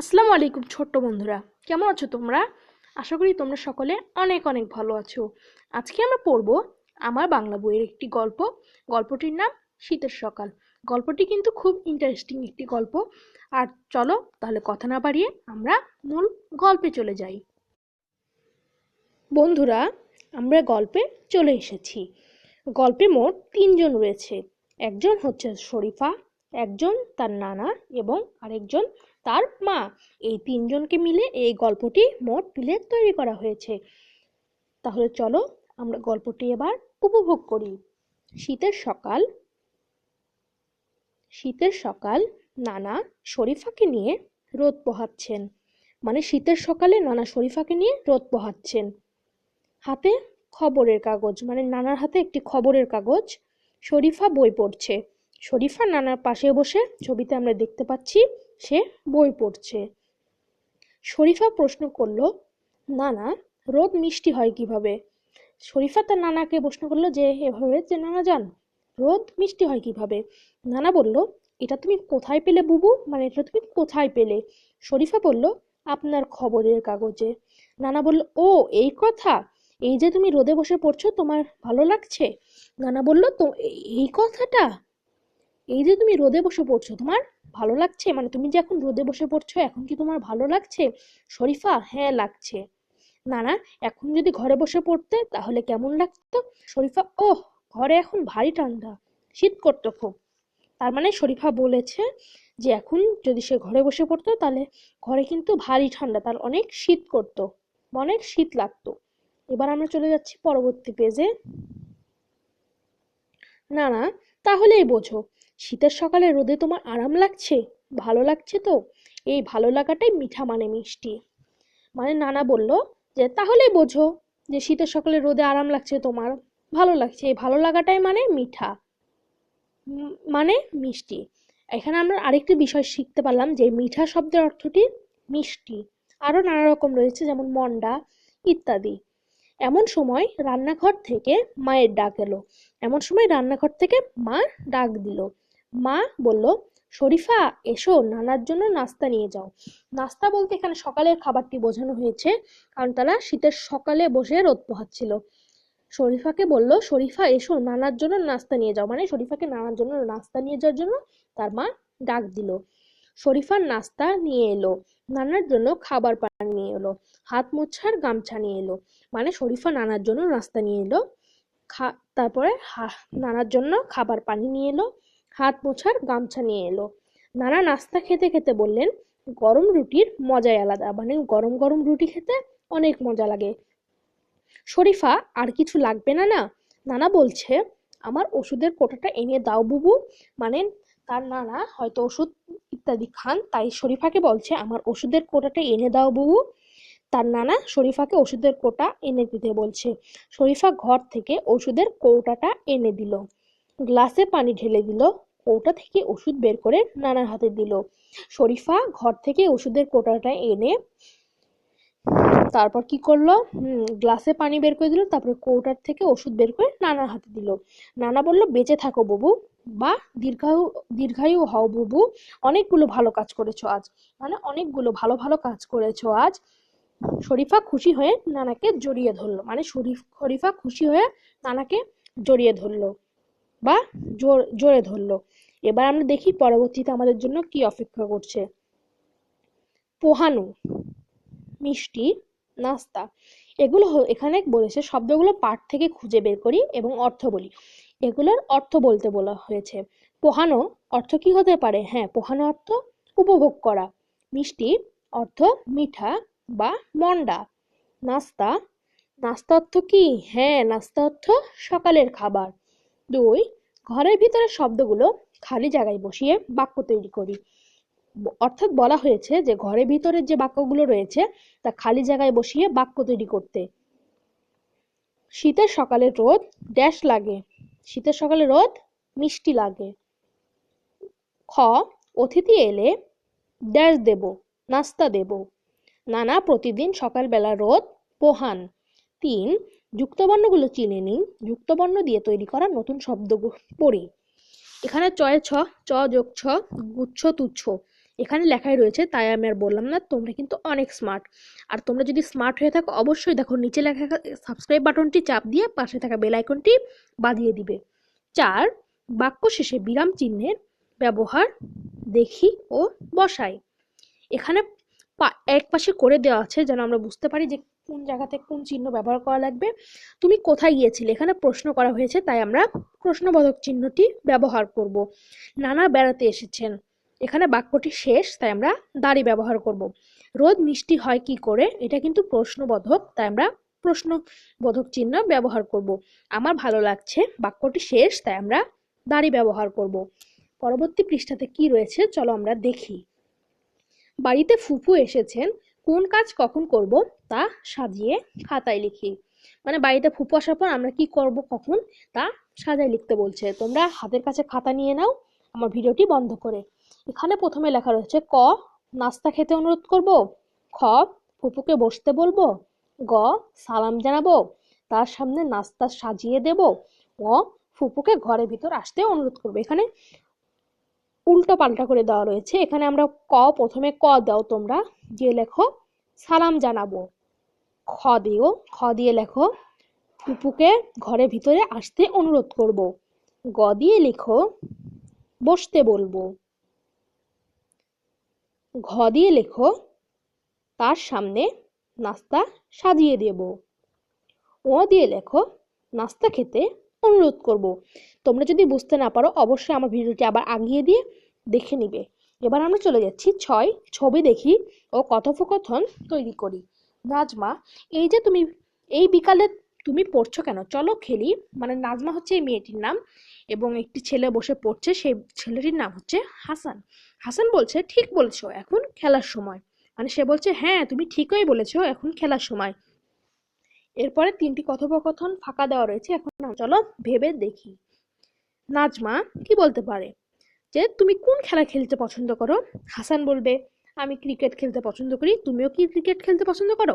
আসসালামু আলাইকুম ছোট্ট বন্ধুরা, কেমন আছো তোমরা? আশা করি তোমরা সকলে অনেক অনেক ভালো আছো। আজকে আমরা পড়ব আমার বাংলা বইয়ের একটি গল্প। গল্পটির নাম শীতের সকাল। গল্পটি কিন্তু খুব ইন্টারেস্টিং একটি গল্প। আর চলো তাহলে কথা না বাড়িয়ে আমরা মূল গল্পে চলে যাই। বন্ধুরা, আমরা গল্পে চলে এসেছি। গল্পে মোট তিনজন রয়েছে। একজন হচ্ছে শরীফা, একজন তার নানা এবং আরেকজন তার মা। এই তিনজনকে মিলে এই গল্পটি মোট মিলে তৈরি করা হয়েছে। তাহলে চলো আমরা গল্পটি এবার উপভোগ করি। শীতের সকাল। শীতের সকাল। নানা শরীফাকে নিয়ে রোদ পোহাচ্ছেন। মানে শীতের সকালে নানা শরীফাকে নিয়ে রোদ পোহাচ্ছেন। হাতে খবরের কাগজ, মানে নানার হাতে একটি খবরের কাগজ। শরীফা বই পড়ছে। শরীফা নানার পাশে বসে, ছবিতে আমরা দেখতে পাচ্ছি সে বই পড়ছে। শরীফা প্রশ্ন করলো, নানা, রোদ মিষ্টি হয় কিভাবে? শরীফা তার নানাকে প্রশ্ন করলো যে এভাবে, যে নানা যান, রোদ মিষ্টি হয় কিভাবে? নানা বলল, এটা তুমি কোথায় পেলে বুবু? মানে এটা তুমি কোথায় পেলে? শরীফা বলল, আপনার খবরের কাগজে। নানা বলল, ও এই কথা! এই যে তুমি রোদে বসে পড়ছো, তোমার ভালো লাগছে? নানা বলল, তো এই কথাটা, এই যে তুমি রোদে বসে পড়ছো তোমার ভালো লাগছে? মানে তুমি যে এখন রোদে বসে পড়ছো, এখন কি তোমার ভালো লাগছে? শরীফা, হ্যাঁ লাগছে। নানা, এখন যদি ঘরে বসে পড়তে তাহলে কেমন লাগতো? শরীফা, ওহ, ঘরে এখন ভারী ঠান্ডা, শীত করতো খুব। তার মানে শরীফা বলেছে যে এখন যদি সে ঘরে বসে পড়তো তাহলে ঘরে কিন্তু ভারী ঠান্ডা, তার অনেক শীত করতো, অনেক শীত লাগতো। এবার আমরা চলে যাচ্ছি পরবর্তী পেজে। নানা, তাহলেই বোঝো, শীতের সকালে রোদে তোমার আরাম লাগছে, ভালো লাগছে তো? এই ভালো লাগাটাই মিঠা মানে মিষ্টি। মানে নানা বলল যে তাহলেই বোঝো যে শীতের সকালে রোদে আরাম লাগছে তোমার, ভালো লাগছে, এই ভালো লাগাটাই মানে মিঠা, মানে মিষ্টি। এখানে আমরা আরেকটি বিষয় শিখতে পারলাম যে মিঠা শব্দের অর্থটি মিষ্টি। আরো নানা রকম রয়েছে, যেমন মন্ডা ইত্যাদি। এমন সময় রান্নাঘর থেকে মায়ের ডাক এলো। এমন সময় রান্নাঘর থেকে মা ডাক দিল। মা বলল, শরীফা, এসো, নানার জন্য নাস্তা নিয়ে যাও। নাস্তা বলতে এখানে সকালের খাবারটি বোঝানো হয়েছে, কারণ তারা শীতের সকালে বসে রোদ পোহাচ্ছিল। শরীফাকে বলল, শরীফা, এসো, নানার জন্য নাস্তা নিয়ে যাও। মানে শরীফাকে নানার জন্য নাস্তা নিয়ে যাওয়ার জন্য তার মা ডাক দিল। শরীফার নাস্তা নিয়ে এলো। নানার জন্য খাবার পানি নিয়ে এলো। হাত মোছার গামছা নিয়ে এলো। মানে শরীফা নানার জন্য নাস্তা নিয়ে এলো, তারপরে নানার জন্য খাবার পানি নিয়ে এলো, হাত মোছার গামছা নিয়ে এলো। নানা নাস্তা খেতে খেতে বললেন, গরম রুটির মজাই আলাদা। মানে গরম গরম রুটি খেতে অনেক মজা লাগে। শরীফা, আর কিছু লাগবে না? না, নানা বলছে, আমার ওষুধের কোটাটা এনে দাও বুবু। মানে তার নানা হয়তো ওষুধ ইত্যাদি খান, তাই শরীফাকে বলছে, আমার ওষুধের কোটাটা এনে দাও বুবু। তার নানা শরীফাকে ওষুধের কোটা এনে দিতে বলছে। শরীফা ঘর থেকে ওষুধের কৌটাটা এনে দিল, গ্লাসে পানি ঢেলে দিল, কৌটা থেকে ওষুধ বের করে নানার হাতে দিল। শরীফা ঘর থেকে ওষুধের কোটাটা এনে তারপর কি করলো, গ্লাসে পানি বের করে দিল, তারপরে কৌটার থেকে ওষুধ বের করে নানার হাতে দিল। নানা বলল, বেঁচে থাকো বুবু, বা দীর্ঘায়ু দীর্ঘায়ু হও বুবু, অনেকগুলো ভালো কাজ করেছো আজ। মানে অনেকগুলো ভালো ভালো কাজ করেছো আজ। শরীফা খুশি হয়ে নানাকে জড়িয়ে ধরলো। মানে শরীফা খুশি হয়ে নানাকে জড়িয়ে ধরলো বা জোরে ধরলো। এবার আমরা দেখি পরবর্তীতে আমাদের জন্য কি অপেক্ষা করছে। পোহানো, মিষ্টি, নাস্তা, এগুলো এখানে বলেছে শব্দগুলো পাঠ থেকে খুঁজে বের করি এবং অর্থ বলি। এগুলোর অর্থ বলতে বলা হয়েছে। পোহানো অর্থ কি হতে পারে? হ্যাঁ, পোহানো অর্থ উপভোগ করা। মিষ্টি অর্থ মিঠা বা মন্ডা। নাস্তা, নাস্তা অর্থ কি? হ্যাঁ, নাস্তা অর্থ সকালের খাবার। 2, ঘরের ভিতরে শব্দগুলো খালি জায়গায় বসিয়ে বাক্য তৈরি করি। অর্থাৎ বলা হয়েছে যে ঘরের ভিতরে যে বাক্যগুলো রয়েছে তা খালি জায়গায় বসিয়ে বাক্য তৈরি করতে। শীতের সকালে রোদ ড্যাশ লাগে। শীতের সকালে রোদ মিষ্টি লাগে। খ, অতিথি এলে ড্যাশ দেব, নাস্তা দেব। নানা প্রতিদিন সকালবেলা রোদ পোহান। 3, যুক্তবর্ণগুলো চিনে নিন, যুক্তবর্ণ দিয়ে তৈরি করা নতুন শব্দ পড়ি। এখানে চয়ে ছ, চ যোগ ছ, গুচ্ছ তুচ্ছ, এখানে লেখাই রয়েছে, তাই আমি আর বললাম না। তোমরা কিন্তু অনেক স্মার্ট। আর তোমরা যদি স্মার্ট হয়ে থাকো অবশ্যই দেখো নিচে লেখা সাবস্ক্রাইব বাটনটি চাপ দিয়ে পাশে থাকা বেল আইকনটি বাজিয়ে দিবে। 4, বাক্য শেষে বিরাম চিহ্নের ব্যবহার দেখি ও বসাই। এখানে এক পাশে করে দেওয়া আছে যেন আমরা বুঝতে পারি যে কোন জায়গাতে কোন চিহ্ন ব্যবহার করা লাগবে। তুমি কোথায় গিয়েছিলে, এখানে প্রশ্ন করা হয়েছে, তাই আমরা প্রশ্নবোধক চিহ্নটি ব্যবহার করব। নানা বেড়াতে এসেছেন, এখানে বাক্যটি শেষ, তাই আমরা দাড়ি ব্যবহার করব। রোদ মিষ্টি হয় কি করে, এটা কিন্তু প্রশ্নবোধক, তাই আমরা প্রশ্নবোধক চিহ্ন ব্যবহার করব। আমার ভালো লাগছে, বাক্যটি শেষ, তাই আমরা দাড়ি ব্যবহার করব। পরবর্তী পৃষ্ঠাতে কি রয়েছে চলো আমরা দেখি। বাড়িতে ফুফু এসেছেন, কোন কাজ কখন করব তা সাজিয়ে খাতায় লিখি। মানে বাড়িতে ফুফু আসার পর আমরা কি করব কখন তা সাজায় লিখতে বলছে। তোমরা হাতের কাছে খাতা নিয়ে নাও আমার ভিডিওটি বন্ধ করে। এখানে প্রথমে লেখা রয়েছে ক, নাস্তা খেতে অনুরোধ করব। খ, ফুপুকে বসতে বলবো। গ, সালাম জানাবো, তার সামনে নাস্তা সাজিয়ে দেব। ও, ফুপুকে ঘরের ভিতর আসতে অনুরোধ করবো। এখানে উল্টো পাল্টা করে দেওয়া রয়েছে। এখানে আমরা প্রথমে ক দাও তোমরা, দিয়ে লেখো সালাম জানাবো। খ দিও, খ দিয়ে লেখো ফুপুকে ঘরের ভিতরে আসতে অনুরোধ করব। গ দিয়ে লিখো বসতে বলবো। ঘ দিয়ে লেখো তার সামনে নাস্তা সাজিয়ে দেব। ও দিয়ে লেখো নাস্তা খেতে অনুরোধ করব। তোমরা যদি বুঝতে না পারো অবশ্যই আমার ভিডিওটি আবার আগিয়ে দিয়ে দেখে নিবে। এবার আমরা চলে যাচ্ছি 6, ছবি দেখি ও কথোপকথন তৈরি করি। নাজমা, এই যে তুমি এই বিকালে তুমি পড়ছো কেন, চলো খেলি। মানে নাজমা হচ্ছে এই মেয়েটির নাম এবং একটি ছেলে বসে পড়ছে, সেই ছেলেটির নাম হচ্ছে হাসান। হাসান বলছে ঠিক বলেছো, এখন খেলার সময়। মানে সে বলছে হ্যাঁ তুমি ঠিকই বলেছো, এখন খেলার সময়। এরপরে 3টি কথোপকথন ফাঁকা দেওয়া রয়েছে, এখন চলো ভেবে দেখি। নাজমা কি বলতে পারে যে তুমি কোন খেলা খেলতে পছন্দ করো। হাসান বলবে আমি ক্রিকেট খেলতে পছন্দ করি, তুমিও কি ক্রিকেট খেলতে পছন্দ করো।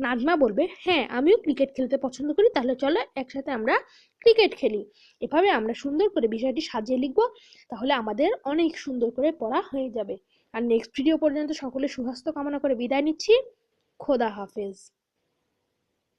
নাজমা বলবে হ্যাঁ আমিও ক্রিকেট খেলতে পছন্দ করি, তাহলে চলো একসাথে আমরা ক্রিকেট খেলি। এভাবে আমরা সুন্দর করে বিষয়টি সাজিয়ে লিখবো, তাহলে আমাদের অনেক সুন্দর করে পড়া হয়ে যাবে। আর নেক্সট ভিডিও পর্যন্ত সকলে সুস্বাস্থ্য কামনা করে বিদায় নিচ্ছি। খোদা হাফেজ।